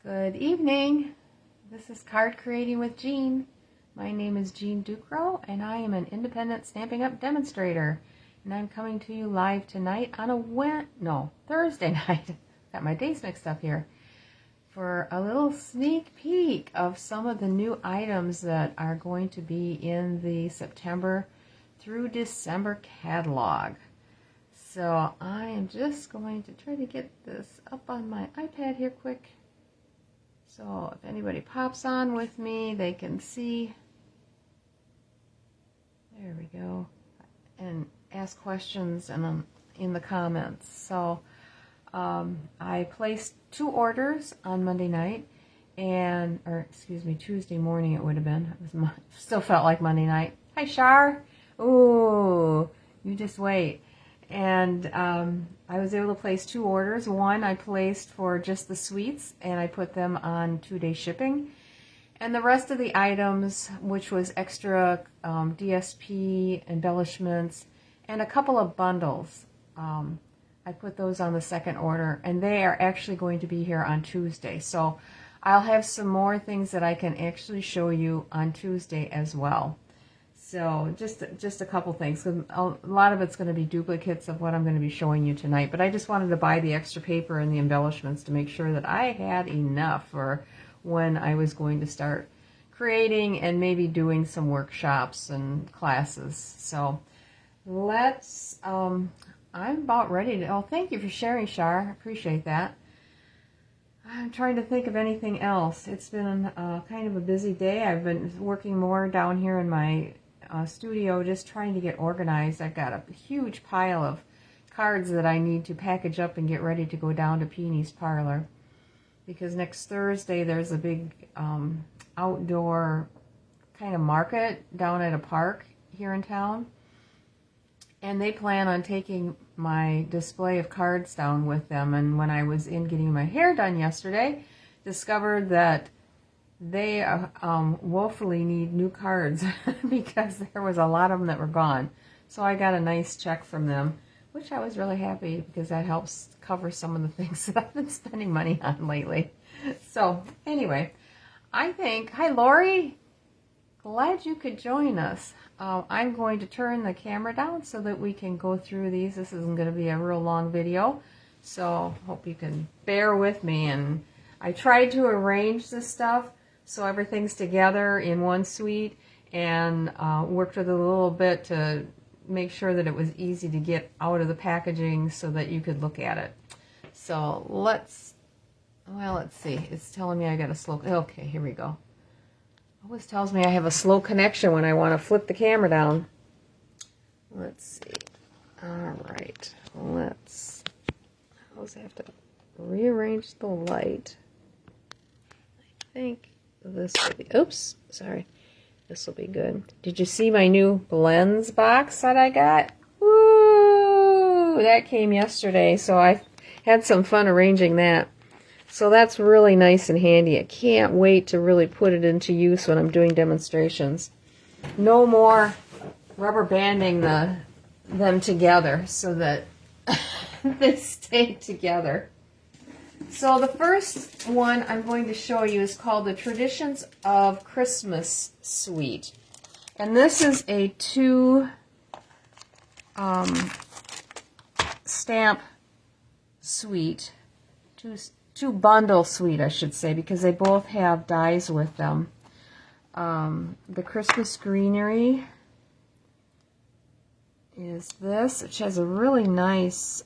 Good evening. This is Card Creating with Jean. My name is Jean Ducro, and I am an independent Stampin' Up! Demonstrator. And I'm coming to you live tonight on a Thursday night. Got my days mixed up here. For a little sneak peek of some of the new items that are going to be in the September through December catalog. So I am just going to try to get this up on my iPad here quick. So if anybody pops on with me, they can see. There we go. And ask questions in the comments. So I placed 2 orders on Monday night, Tuesday morning it would have been. Still felt like Monday night. Hi, Shar. Ooh, you just wait. And I was able to place 2 orders. One I placed for just the sweets, and I put them on 2-day shipping. And the rest of the items, which was extra DSP, embellishments, and a couple of bundles, I put those on the second order, and they are actually going to be here on Tuesday. So I'll have some more things that I can actually show you on Tuesday as well. So just a couple things. A lot of it's going to be duplicates of what I'm going to be showing you tonight, but I just wanted to buy the extra paper and the embellishments to make sure that I had enough for when I was going to start creating and maybe doing some workshops and classes. So let's, I'm about ready to, thank you for sharing, Shar. I appreciate that. I'm trying to think of anything else. It's been kind of a busy day. I've been working more down here in my studio, just trying to get organized. I've got a huge pile of cards that I need to package up and get ready to go down to Peeny's Parlor, because next Thursday there's a big outdoor kind of market down at a park here in town, and they plan on taking my display of cards down with them. And when I was in getting my hair done yesterday, discovered that they woefully need new cards because there was a lot of them that were gone. So I got a nice check from them, which I was really happy, because that helps cover some of the things that I've been spending money on lately. So anyway, I think, hi Lori, glad you could join us. I'm going to turn the camera down so that we can go through these. This isn't going to be a real long video, so hope you can bear with me. And I tried to arrange this stuff so everything's together in one suite, and worked with it a little bit to make sure that it was easy to get out of the packaging so that you could look at it. So let's see. It's telling me I got a slow, okay, here we go. Always tells me I have a slow connection when I want to flip the camera down. Let's see. All right, I always have to rearrange the light. I think this will be, oops, sorry. This will be good. Did you see my new blends box that I got? Woo! That came yesterday, so I had some fun arranging that. So that's really nice and handy. I can't wait to really put it into use when I'm doing demonstrations. No more rubber banding them together so that they stay together. So the first one I'm going to show you is called the Traditions of Christmas Suite. And this is a 2 stamp suite, two bundle suite, I should say, because they both have dies with them. The Christmas Greenery is this, which has a really nice,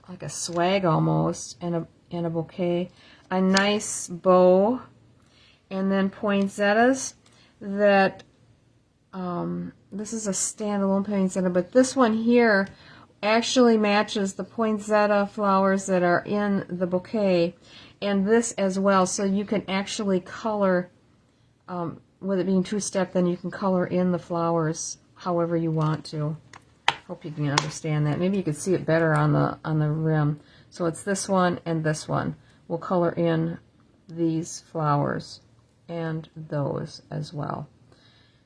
like a swag almost, and a bouquet, a nice bow, and then poinsettias that, this is a standalone poinsettia, but this one here actually matches the poinsettia flowers that are in the bouquet, and this as well, so you can actually color, with it being 2-step, then you can color in the flowers however you want to. Hope you can understand that. Maybe you could see it better on the rim. So it's this one and this one. We'll color in these flowers and those as well.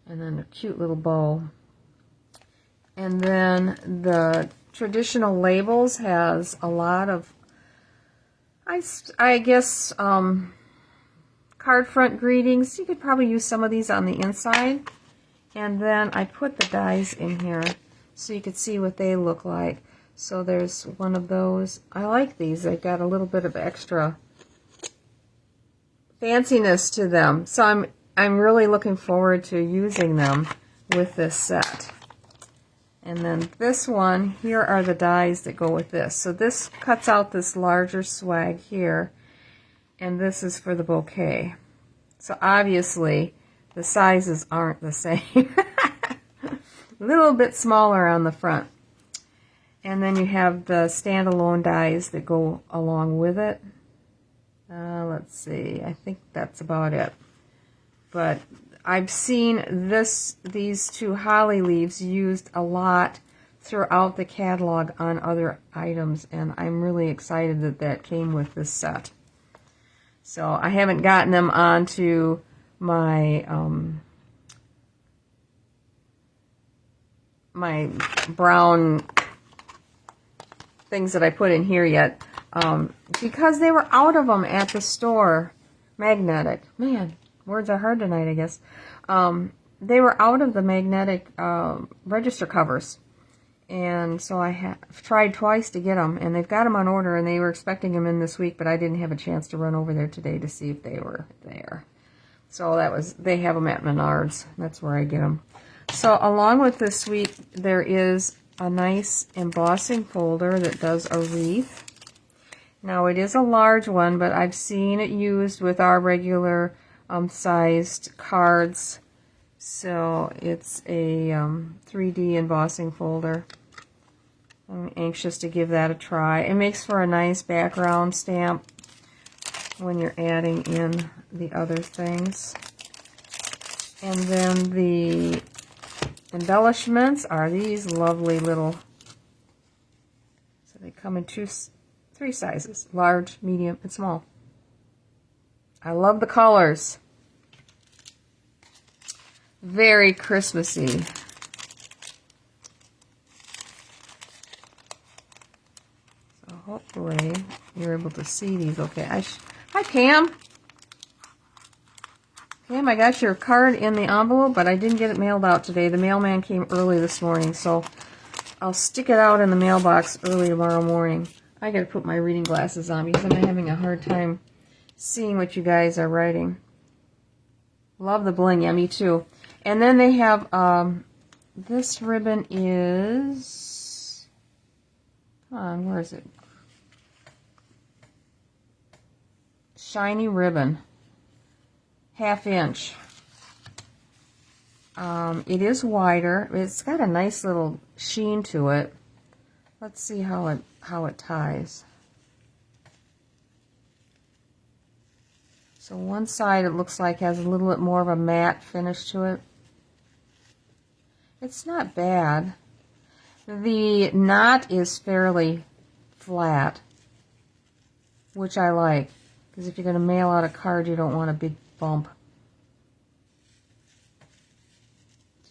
And then a cute little bow. And then the traditional labels has a lot of I guess card front greetings. You could probably use some of these on the inside. And then I put the dies in here so you could see what they look like. So there's one of those. I like these. They've got a little bit of extra fanciness to them. So I'm really looking forward to using them with this set. And then this one, here are the dies that go with this. So this cuts out this larger swag here, and this is for the bouquet. So obviously, the sizes aren't the same. A little bit smaller on the front. And then you have the standalone dies that go along with it. Let's see, I think that's about it. But I've seen these two holly leaves used a lot throughout the catalog on other items, and I'm really excited that that came with this set. So I haven't gotten them onto my my brown things that I put in here yet, because they were out of them at the store. Magnetic. Man, words are hard tonight, I guess. They were out of the magnetic register covers. And so I have tried twice to get them, and they've got them on order, and they were expecting them in this week, but I didn't have a chance to run over there today to see if they were there. So they have them at Menards. That's where I get them. So along with this suite, there is a nice embossing folder that does a wreath. Now it is a large one, but I've seen it used with our regular sized cards. So it's a 3D embossing folder. I'm anxious to give that a try. It makes for a nice background stamp when you're adding in the other things. And then the embellishments are these lovely little, so they come in three sizes, large, medium, and small. I love the colors. Very Christmassy. So hopefully you're able to see these okay. Hi, Pam. Pam, I got your card in the envelope, but I didn't get it mailed out today. The mailman came early this morning, so I'll stick it out in the mailbox early tomorrow morning. I gotta put my reading glasses on because I'm having a hard time seeing what you guys are writing. Love the bling. Yeah, me too. And then they have, this ribbon is, come on, where is it? Shiny ribbon. 1/2 inch. It is wider. It's got a nice little sheen to it. Let's see how it ties. So one side it looks like has a little bit more of a matte finish to it. It's not bad. The knot is fairly flat, which I like, because if you're going to mail out a card, you don't want a big bump.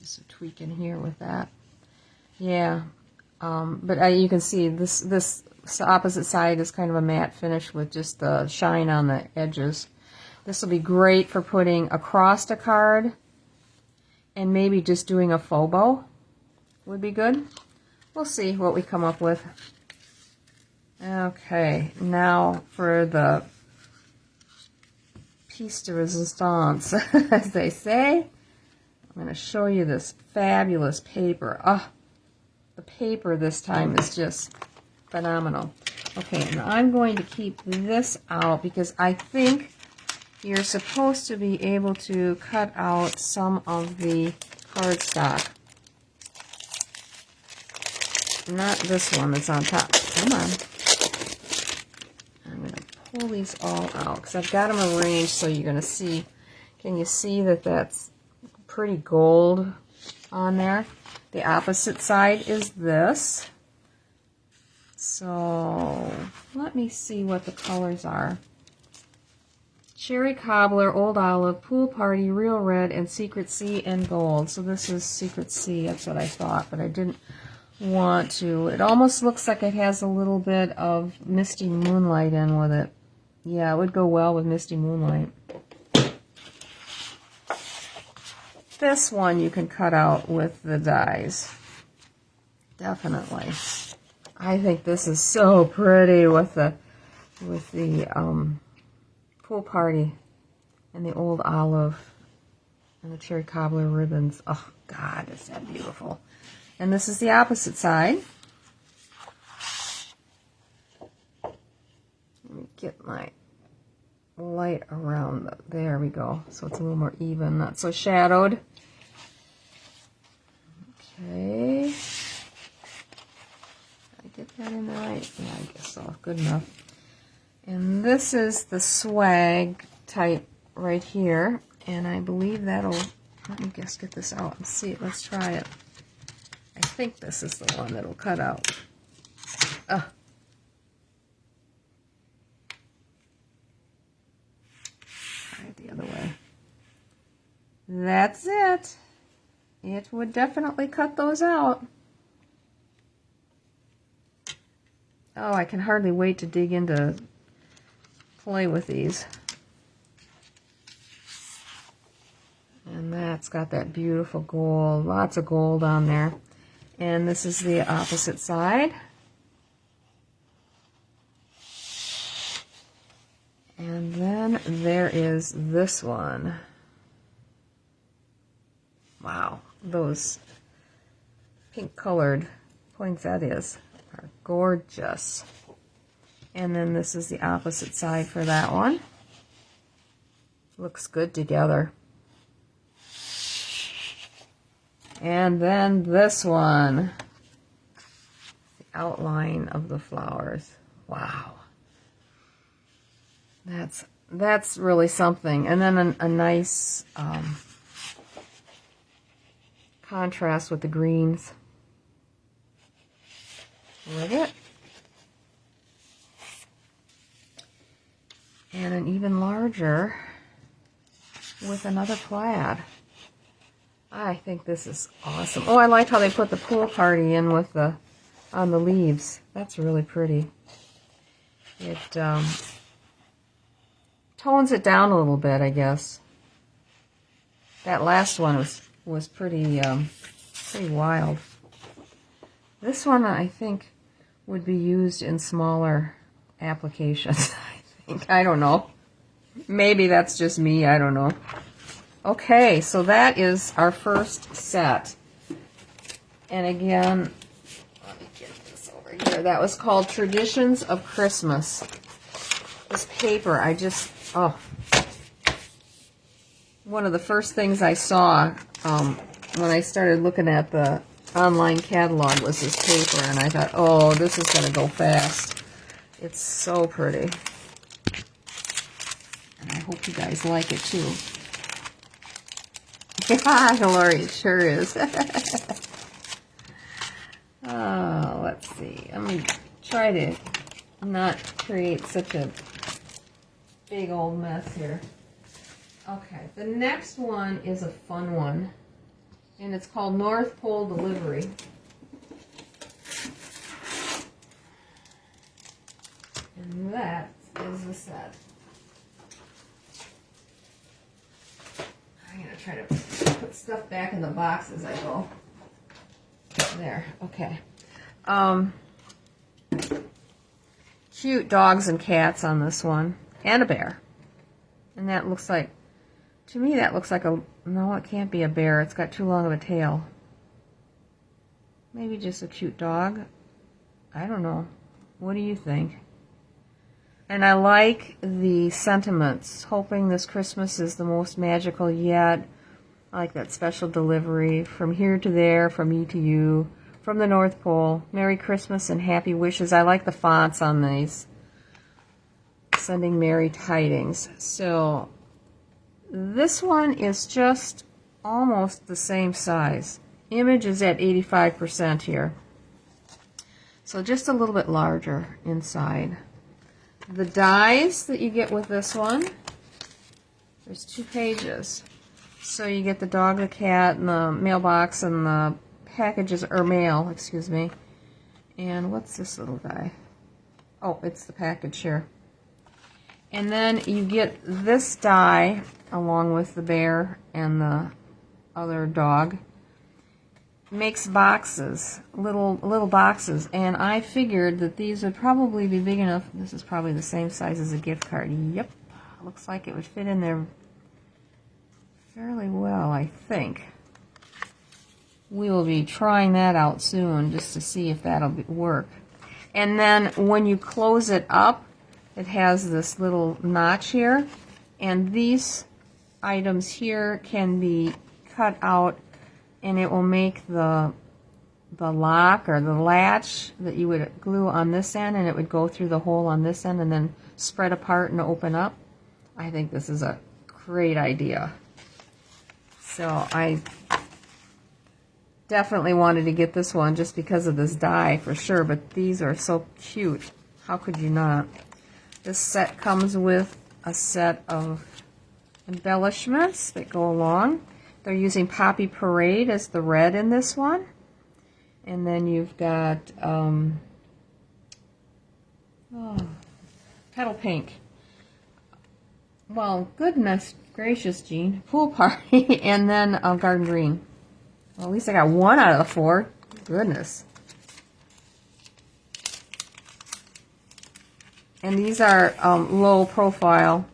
Just a tweak in here with that. Yeah, but you can see this opposite side is kind of a matte finish with just the shine on the edges. This will be great for putting across a card, and maybe just doing a faux bow would be good. We'll see what we come up with. Okay, now for the piece de resistance, as they say. I'm going to show you this fabulous paper. Oh, the paper this time is just phenomenal. Okay, and I'm going to keep this out because I think you're supposed to be able to cut out some of the cardstock. Not this one that's on top. Come on. I'm going to pull these all out because I've got them arranged so you're going to see. Can you see that that's pretty gold on there? The opposite side is this. So let me see what the colors are. Cherry Cobbler, Old Olive, Pool Party, Real Red, and Secret Sea and Gold. So this is Secret Sea, that's what I thought, but I didn't want to. It almost looks like it has a little bit of Misty Moonlight in with it. Yeah, it would go well with Misty Moonlight. This one you can cut out with the dies. Definitely. I think this is so pretty with the pool party and the old olive and the cherry cobbler ribbons. Oh God, is that beautiful. And this is the opposite side. Let me get my light around there we go, so it's a little more even, not so shadowed. Okay, I get that in right? Yeah, I guess so. Good enough. And this is the swag type right here, and I believe that'll, let me just get this out and see it. Let's try it. I think this is the one that'll cut out. Try it the other way. That's it. It would definitely cut those out. Oh, I can hardly wait to dig into play with these. And that's got that beautiful gold, lots of gold on there. And this is the opposite side. And then there is this one. Wow, those pink colored poinsettias are gorgeous. And then this is the opposite side for that one. Looks good together. And then this one, the outline of the flowers. Wow. That's really something. And then a nice contrast with the greens. Look at it. And an even larger with another plaid. I think this is awesome. Oh, I like how they put the pool party in with on the leaves. That's really pretty. It tones it down a little bit, I guess. That last one was pretty wild. This one, I think, would be used in smaller applications. I don't know. Maybe that's just me. I don't know. Okay, so that is our first set. And again, let me get this over here. That was called Traditions of Christmas. This paper, one of the first things I saw when I started looking at the online catalog was this paper, and I thought, oh, this is going to go fast. It's so pretty. And I hope you guys like it too. Yeah, Hillary, it sure is. Oh, let's see. I'm going to try to not create such a big old mess here. Okay, the next one is a fun one, and it's called North Pole Delivery. And that is the set. I'm going to try to put stuff back in the box as I go. There, okay. Cute dogs and cats on this one, and a bear. And that looks like, to me that looks like no, it can't be a bear. It's got too long of a tail. Maybe just a cute dog. I don't know. What do you think? And I like the sentiments. Hoping this Christmas is the most magical yet. I like that special delivery. From here to there, from me to you, from the North Pole. Merry Christmas and happy wishes. I like the fonts on these. Sending merry tidings. So this one is just almost the same size. Image is at 85% here. So just a little bit larger inside. The dies that you get with this one, there's 2 pages. So you get the dog, the cat, and the mailbox, and the packages, or mail, excuse me. And what's this little guy? Oh, it's the package here. And then you get this die along with the bear and the other dog. Makes boxes, little boxes, and I figured that these would probably be big enough. This is probably the same size as a gift card. Yep, looks like it would fit in there fairly well, I think. We will be trying that out soon just to see if that'll work. And then when you close it up, it has this little notch here, and these items here can be cut out, and it will make the lock or the latch that you would glue on this end, and it would go through the hole on this end and then spread apart and open up. I think this is a great idea. So I definitely wanted to get this one just because of this die for sure, but these are so cute. How could you not? This set comes with a set of embellishments that go along. They're using Poppy Parade as the red in this one. And then you've got Petal Pink. Well, goodness gracious, Jean. Pool Party. And then Garden Green. Well, at least I got one out of the four. Goodness. And these are low profile.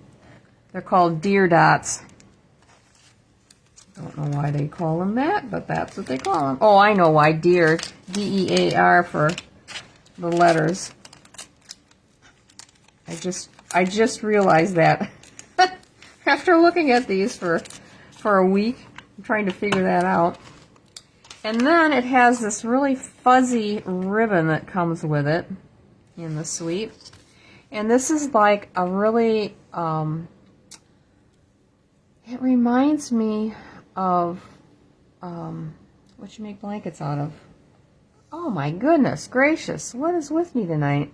They're called deer dots. Don't know why they call them that, but that's what they call them. Oh, I know why. Deer. D-E-A-R for the letters. I just realized that. After looking at these for a week, I'm trying to figure that out. And then it has this really fuzzy ribbon that comes with it in the suite. And this is like a really, it reminds me of, what you make blankets out of. Oh my goodness gracious, what is with me tonight?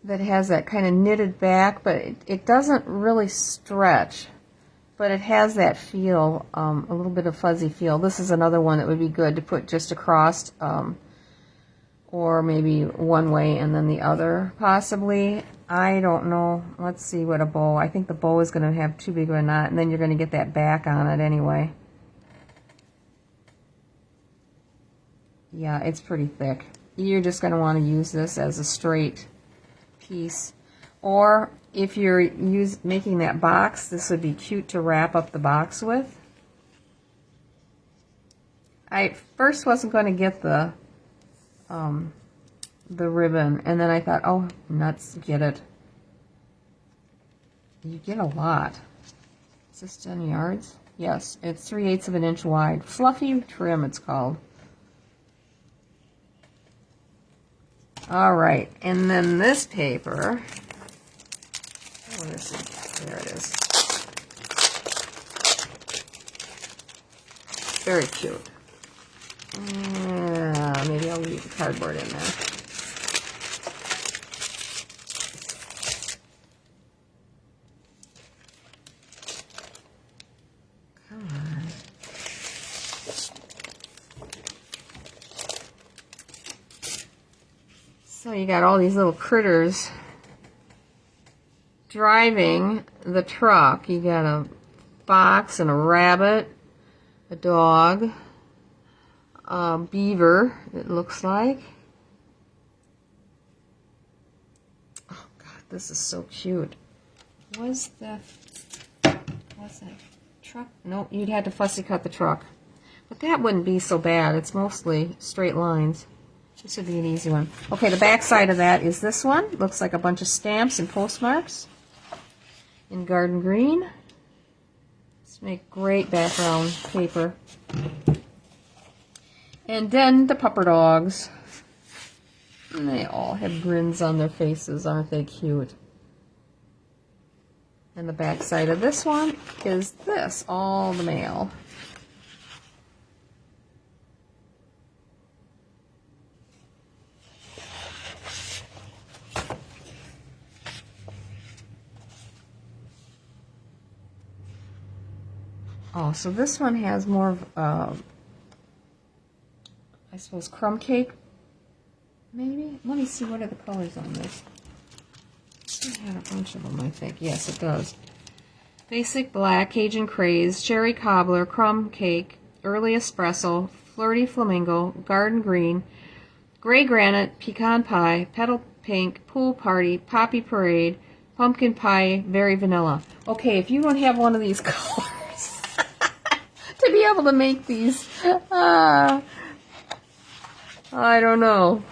That has that kind of knitted back, but it doesn't really stretch. But it has that feel, a little bit of fuzzy feel. This is another one that would be good to put just across, or maybe one way and then the other, possibly. I don't know. Let's see what a bow. I think the bow is going to have too big of a knot, and then you're going to get that back on it anyway. Yeah, it's pretty thick. You're just going to want to use this as a straight piece. Or if you're making that box, this would be cute to wrap up the box with. I first wasn't going to get the ribbon, and then I thought, oh, nuts, get it. You get a lot. Is this 10 yards? Yes, it's 3/8 of an inch wide. Fluffy trim, it's called. All right, and then this paper. Oh, there it is. Very cute. Maybe I'll leave the cardboard in there. Come on. So you got all these little critters driving the truck. You got a fox and a rabbit, a dog, a beaver, it looks like. Oh God, this is so cute. What's that truck? No, you'd have to fussy cut the truck. But that wouldn't be so bad. It's mostly straight lines. This would be an easy one. Okay, the back side of that is this one. Looks like a bunch of stamps and postmarks in Garden Green. This make great background paper. And then the pupper dogs. And they all have grins on their faces. Aren't they cute? And the back side of this one is this, all the mail. Oh, so this one has more of, I suppose, crumb cake Maybe? Let me see, what are the colors on this? It had a bunch of them, I think. Yes, it does. Basic black, Cajun craze, cherry cobbler, crumb cake, early espresso, flirty flamingo, garden green, gray granite, pecan pie, petal pink, pool party, poppy parade, pumpkin pie, very vanilla. Okay, if you don't have one of these colors to be able to make these, I don't know.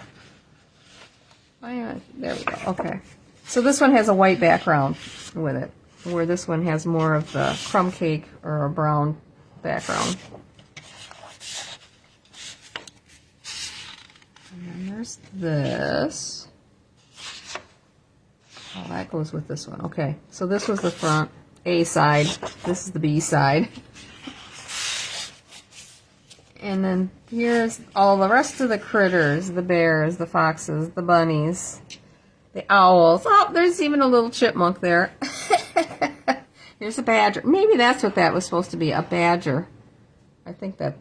There we go. Okay. So this one has a white background with it, where this one has more of the crumb cake or a brown background. And then there's this. Oh, that goes with this one. Okay, so this was the front A side. This is the B side. And then here's all the rest of the critters, the bears, the foxes, the bunnies, the owls. Oh, there's even a little chipmunk there. Here's a badger. Maybe that's what that was supposed to be, a badger. I think that's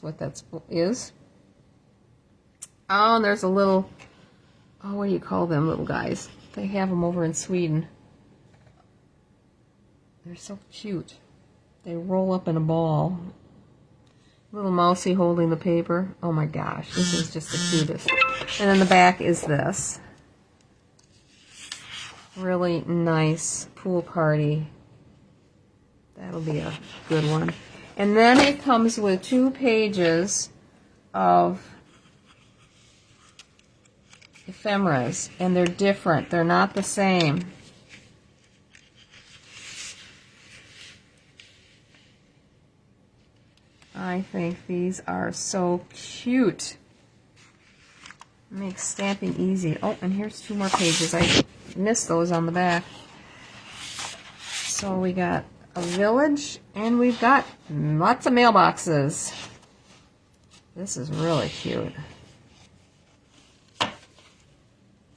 what that is. Oh, and there's a little, oh, what do you call them little guys? They have them over in Sweden. They're so cute. They roll up in a ball. Little mousey holding the paper. Oh my gosh, this is just the cutest. And then the back is this. Really nice pool party. That'll be a good one. And then it comes with 2 pages of ephemeras, and they're different. They're not the same. I think these are so cute. Makes stamping easy. Oh, and here's 2 more pages. I missed those on the back. So we got a village, and we've got lots of mailboxes. This is really cute.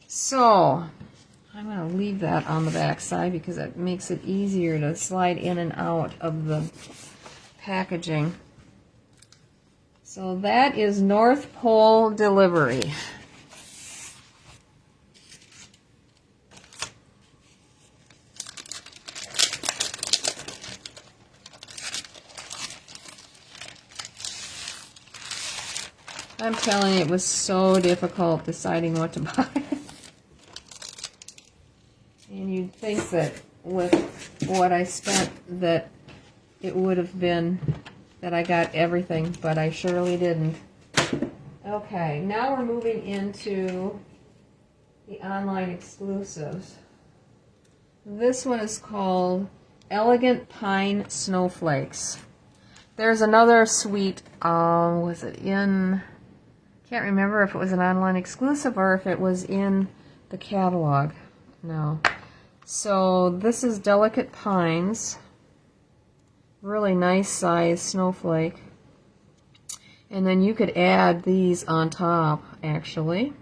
So I'm going to leave that on the back side because it makes it easier to slide in and out of the packaging. So that is North Pole delivery. I'm telling you, it was so difficult deciding what to buy. And you'd think that with what I spent that it would have been that I got everything, but I surely didn't. Okay, now we're moving into the online exclusives. This one is called Elegant Pine Snowflakes. There's another suite, was it in, can't remember if it was an online exclusive or if it was in the catalog. No. So this is Delicate Pines. Really nice size snowflake. And then you could add these on top, actually.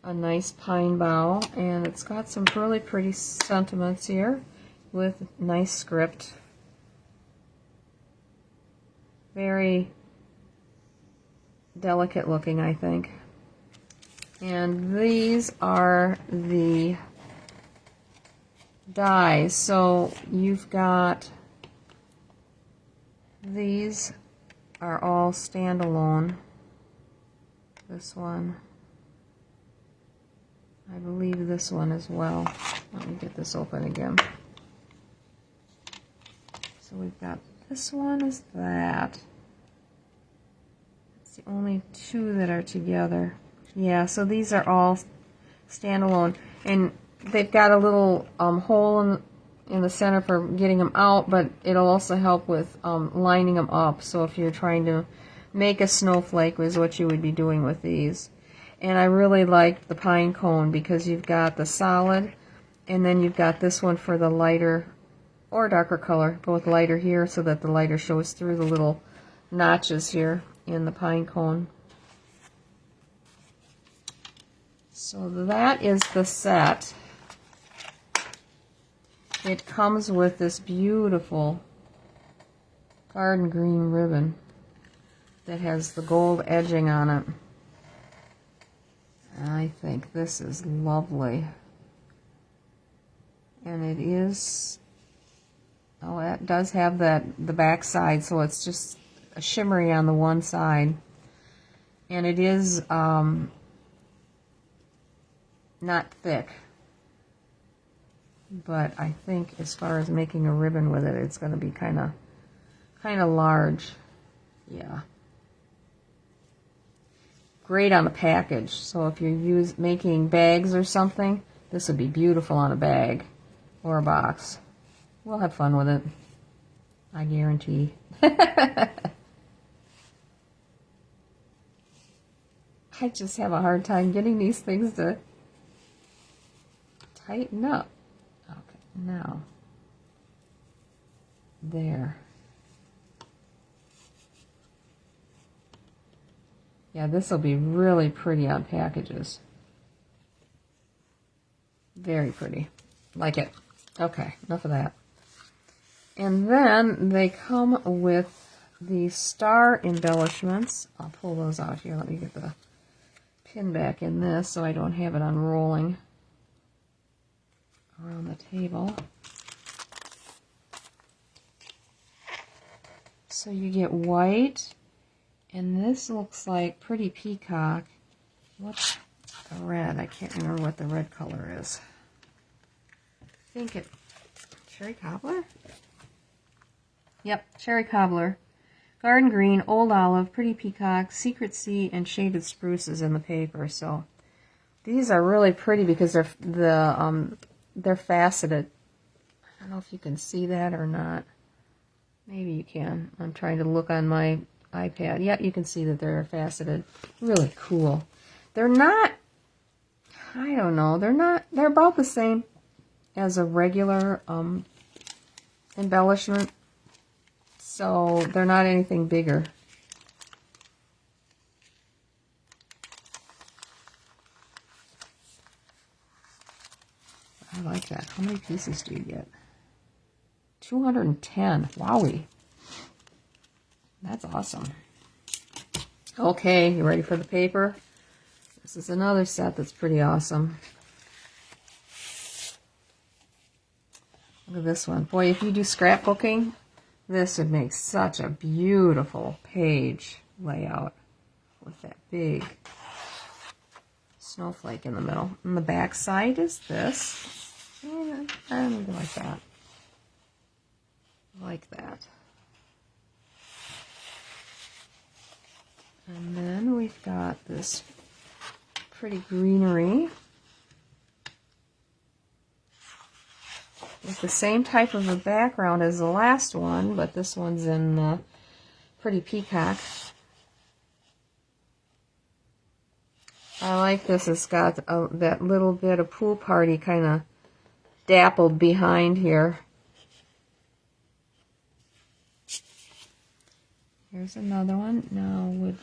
A nice pine bough, and it's got some really pretty sentiments here with nice script. Very delicate looking, I think. And these are the dies. So you've got, these are all standalone. This one, I believe this one as well. Let me get this open again. So we've got this one is that. It's the only 2 that are together. Yeah, so these are all standalone. And they've got a little hole in the center for getting them out, but it'll also help with lining them up. So if you're trying to make a snowflake, is what you would be doing with these. And I really like the pine cone because you've got the solid, and then you've got this one for the lighter or darker color. Go with lighter here so that the lighter shows through the little notches here in the pine cone. So that is the set. It comes with this beautiful garden green ribbon that has the gold edging on it. I think this is lovely. And it is, oh, it does have the back side, so it's just a shimmery on the one side. And it is not thick. But I think as far as making a ribbon with it, it's going to be kind of large. Yeah. Great on a package. So if you're making bags or something, this would be beautiful on a bag or a box. We'll have fun with it. I guarantee. I just have a hard time getting these things to tighten up. Okay, now. There. Yeah, this will be really pretty on packages. Very pretty. Like it. Okay, enough of that. And then they come with the star embellishments. I'll pull those out here. Let me get the pin back in this so I don't have it unrolling around the table. So you get white, and this looks like Pretty Peacock. What's the red? I can't remember what the red color is. I think it, Cherry Cobbler? Yep, Cherry Cobbler. Garden Green, Old Olive, Pretty Peacock, Secret Sea, and Shaded Spruces in the paper. So these are really pretty because they're faceted. I don't know if you can see that or not. Maybe you can. I'm trying to look on my iPad. Yeah, you can see that they're faceted. Really cool. They're not, I don't know, they're about the same as a regular embellishment. So they're not anything bigger. I like that. How many pieces do you get? 210. Wowie. That's awesome. Okay, you ready for the paper? This is another set that's pretty awesome. Look at this one. Boy, if you do scrapbooking, this would make such a beautiful page layout with that big snowflake in the middle. And the back side is this. Yeah, I really like that. Like that. And then we've got this pretty greenery with the same type of a background as the last one, but this one's in Pretty Peacock. I like this. It's got that little bit of pool party kind of dappled behind here. Here's another one. Now, I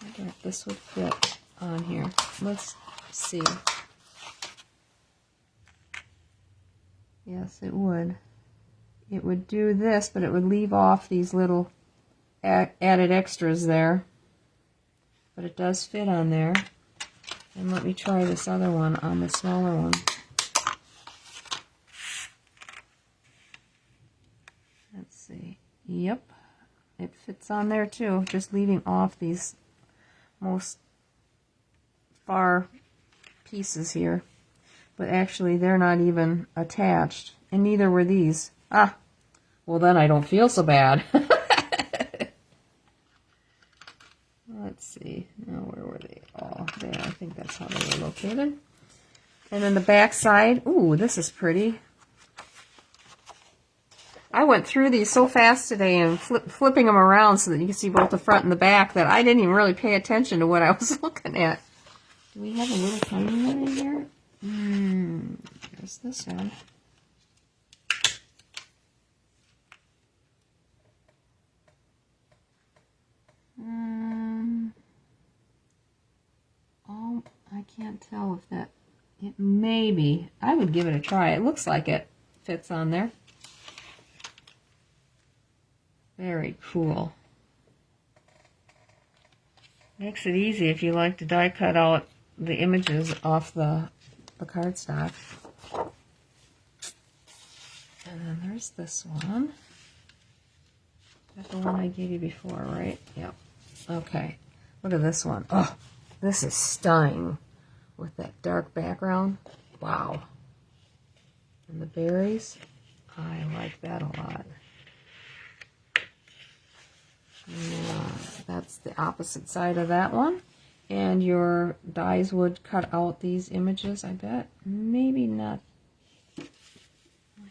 wonder if this would fit on here. Let's see. Yes, it would. It would do this, but it would leave off these little added extras there. But it does fit on there. And let me try this other one on the smaller one. Let's see. Yep. It fits on there too, just leaving off these most far pieces here. But actually, they're not even attached, and neither were these. Ah, well then I don't feel so bad. Let's see. Now, where were they? Oh, there. I think that's how they were located. And then the back side. Ooh, this is pretty. I went through these so fast today and flipping them around so that you can see both the front and the back that I didn't even really pay attention to what I was looking at. Do we have a little tiny one in here? There's this one. Oh, I can't tell if that, it may be. I would give it a try. It looks like it fits on there. Very cool. Makes it easy if you like to die cut out the images off the cardstock. And then there's this one. That's the one I gave you before, right? Yep. Okay. Look at this one. Oh, this is stunning with that dark background. Wow. And the berries. I like that a lot. Yeah, that's the opposite side of that one. And your dies would cut out these images, I bet. Maybe not. Well,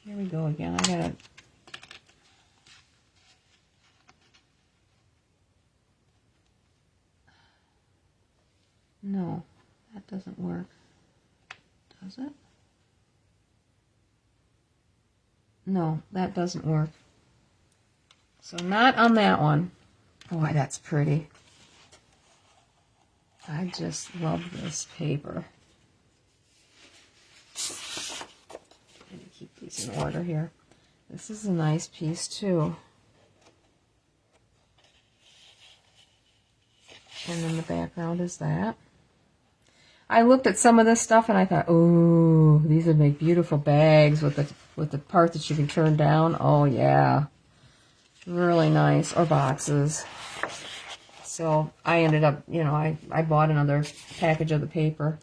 here we go again. I gotta... No, that doesn't work. Does it? No, that doesn't work. So not on that one. Boy, that's pretty. I just love this paper. I'm going to keep these in order here. This is a nice piece too. And then the background is that. I looked at some of this stuff and I thought, ooh, these would make beautiful bags with the part that you can turn down. Oh yeah. Really nice. Or boxes. So I ended up, you know, I bought another package of the paper.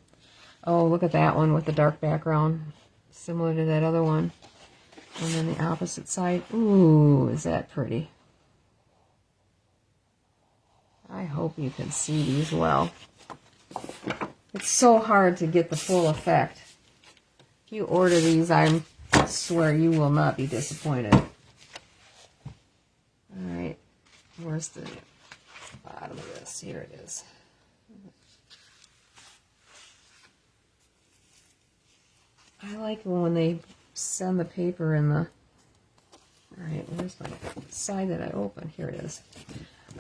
Oh, look at that one with the dark background. Similar to that other one. And then the opposite side. Ooh, is that pretty. I hope you can see these well. It's so hard to get the full effect. If you order these, I swear you will not be disappointed. Alright, where's the bottom of this? Here it is. I like when they send the paper in the... Alright, where's my side that I open? Here it is.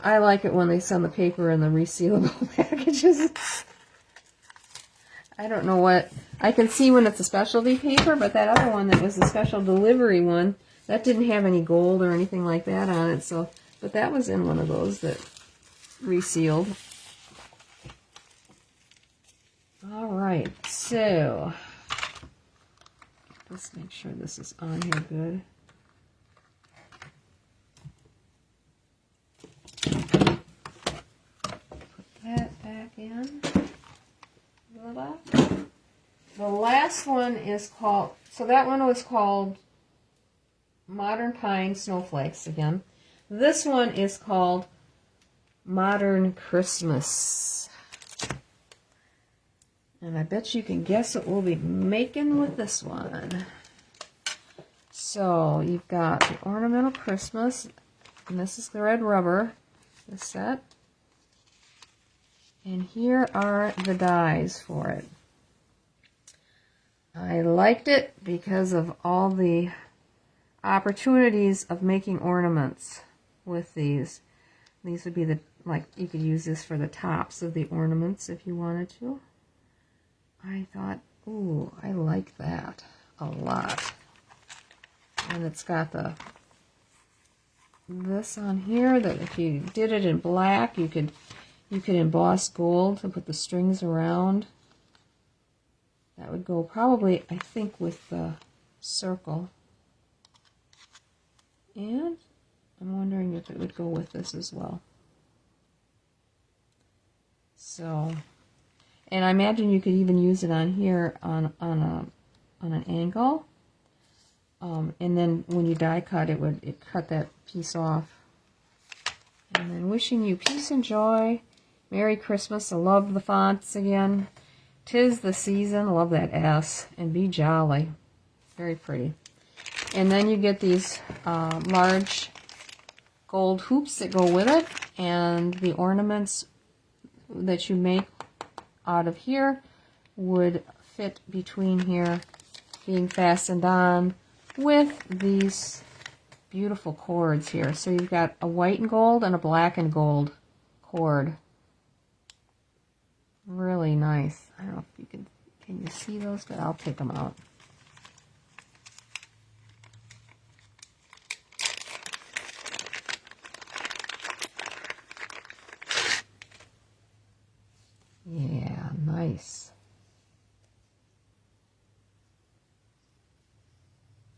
I like it when they send the paper in the resealable packages. I don't know what... I can see when it's a specialty paper, but that other one that was the special delivery one, that didn't have any gold or anything like that on it. So, but that was in one of those that resealed. All right, so let's make sure this is on here good. Put that back in. The last one is called, so that one was called Modern Pine Snowflakes again. This one is called Modern Christmas. And I bet you can guess what we'll be making with this one. So you've got the Ornamental Christmas, and this is the red rubber, this set. And here are the dies for it. I liked it because of all the opportunities of making ornaments with these. These would be the, like, you could use this for the tops of the ornaments if you wanted to. I thought, ooh, I like that a lot. And it's got the this on here that if you did it in black, you could emboss gold and put the strings around. That would go probably, I think, with the circle. And I'm wondering if it would go with this as well. So, and I imagine you could even use it on here on an angle. And then when you die cut, it cut that piece off. And then wishing you peace and joy. Merry Christmas. I love the fonts again. 'Tis the season. Love that S. And be jolly. Very pretty. And then you get these large gold hoops that go with it. And the ornaments that you make out of here would fit between here, being fastened on with these beautiful cords here. So you've got a white and gold and a black and gold cord. Really nice. I don't know if you can you see those? But I'll take them out. Yeah, nice.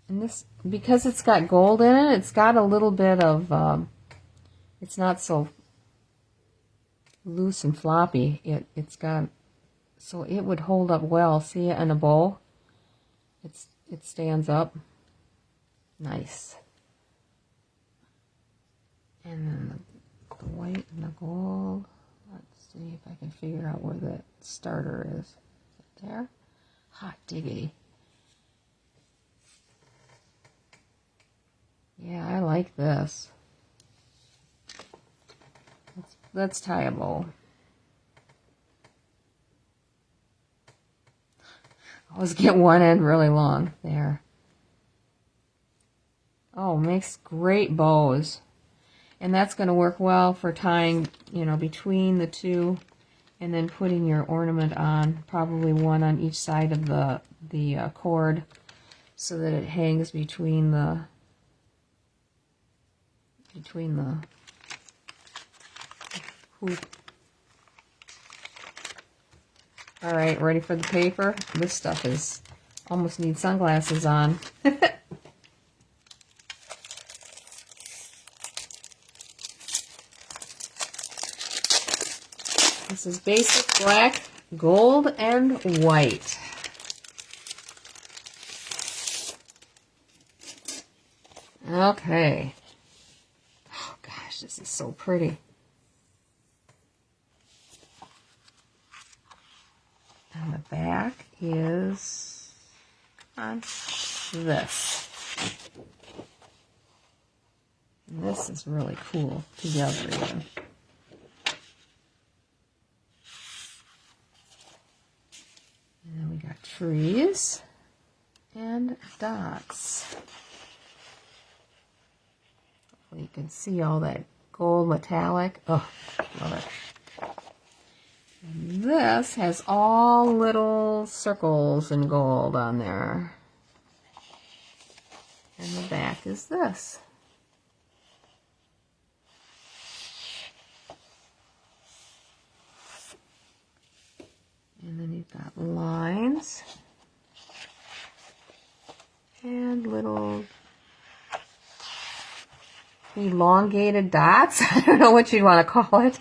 And this, because it's got gold in it, it's got a little bit of, it's not so loose and floppy. It's got, so it would hold up well. See it in a bowl? It stands up. Nice. And then the white and the gold. Let's see if I can figure out where the starter is. There? Hot diggity. Yeah, I like this. Let's tie a bow. Always get one end really long. There. Oh, makes great bows. And that's going to work well for tying, you know, between the two and then putting your ornament on, probably one on each side of the cord so that it hangs between the hoop. All right, ready for the paper? This stuff is almost need sunglasses on. This is basic black, gold, and white. Okay. Oh gosh, this is so pretty. And the back is on this. And this is really cool together even. And then we got trees and dots. Hopefully you can see all that gold metallic. Oh, love it. And this has all little circles in gold on there. And the back is this. And then you've got lines and little elongated dots. I don't know what you'd want to call it.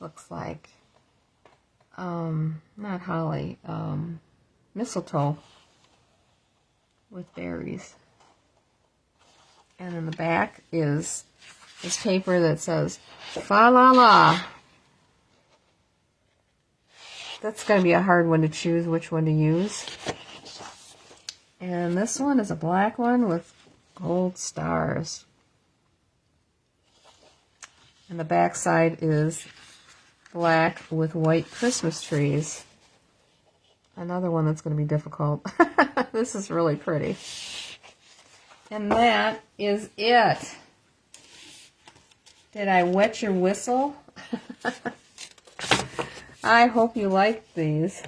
Looks like, not holly, mistletoe with berries. And in the back is this paper that says, fa la la. That's going to be a hard one to choose which one to use. And this one is a black one with gold stars. And the back side is black with white Christmas trees. Another one that's going to be difficult. This is really pretty. And that is it. Did I wet your whistle? I hope you liked these.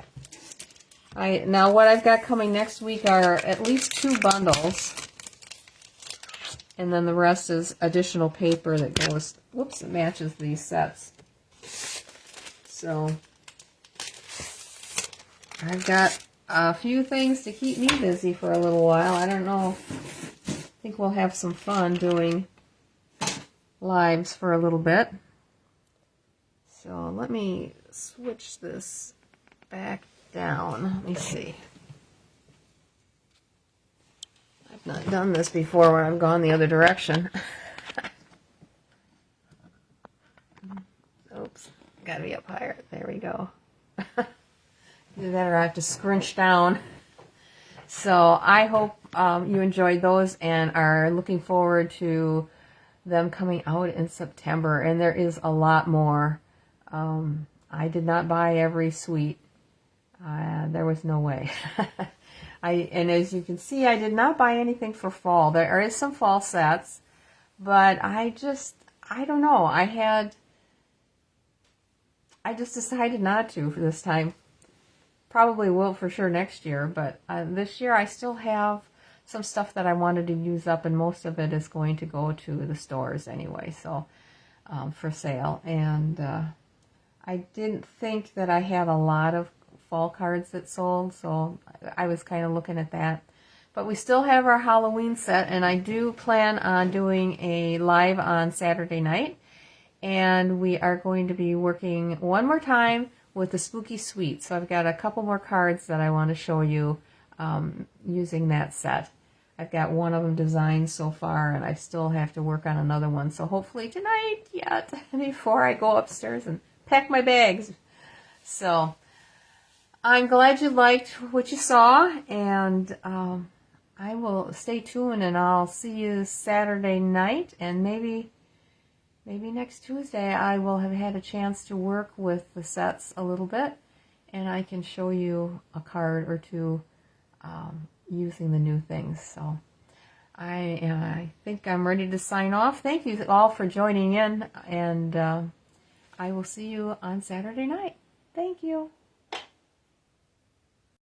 Now what I've got coming next week are at least 2 bundles. And then the rest is additional paper that goes, whoops, it matches these sets. So I've got a few things to keep me busy for a little while. I don't know. I think we'll have some fun doing lives for a little bit. So let me switch this back down. Let me see. I've not done this before when I've gone the other direction. Oops, gotta be up higher. There we go. Either that or I have to scrunch down. So I hope you enjoyed those and are looking forward to them coming out in September. And there is a lot more. I did not buy every suite. There was no way. And as you can see, I did not buy anything for fall. There is some fall sets, but I don't know. I just decided not to for this time. Probably will for sure next year, but this year I still have some stuff that I wanted to use up, and most of it is going to go to the stores anyway, so for sale. And I didn't think that I had a lot of fall cards that sold, so I was kind of looking at that. But we still have our Halloween set, and I do plan on doing a live on Saturday night. And we are going to be working one more time with the Spooky Suite. So I've got a couple more cards that I want to show you using that set. I've got one of them designed so far, and I still have to work on another one. So hopefully tonight yet, before I go upstairs and pack my bags. So I'm glad you liked what you saw, and I will stay tuned, and I'll see you Saturday night, and maybe next Tuesday I will have had a chance to work with the sets a little bit, and I can show you a card or two using the new things. So I think I'm ready to sign off. Thank you all for joining in, and I will see you on Saturday night. Thank you.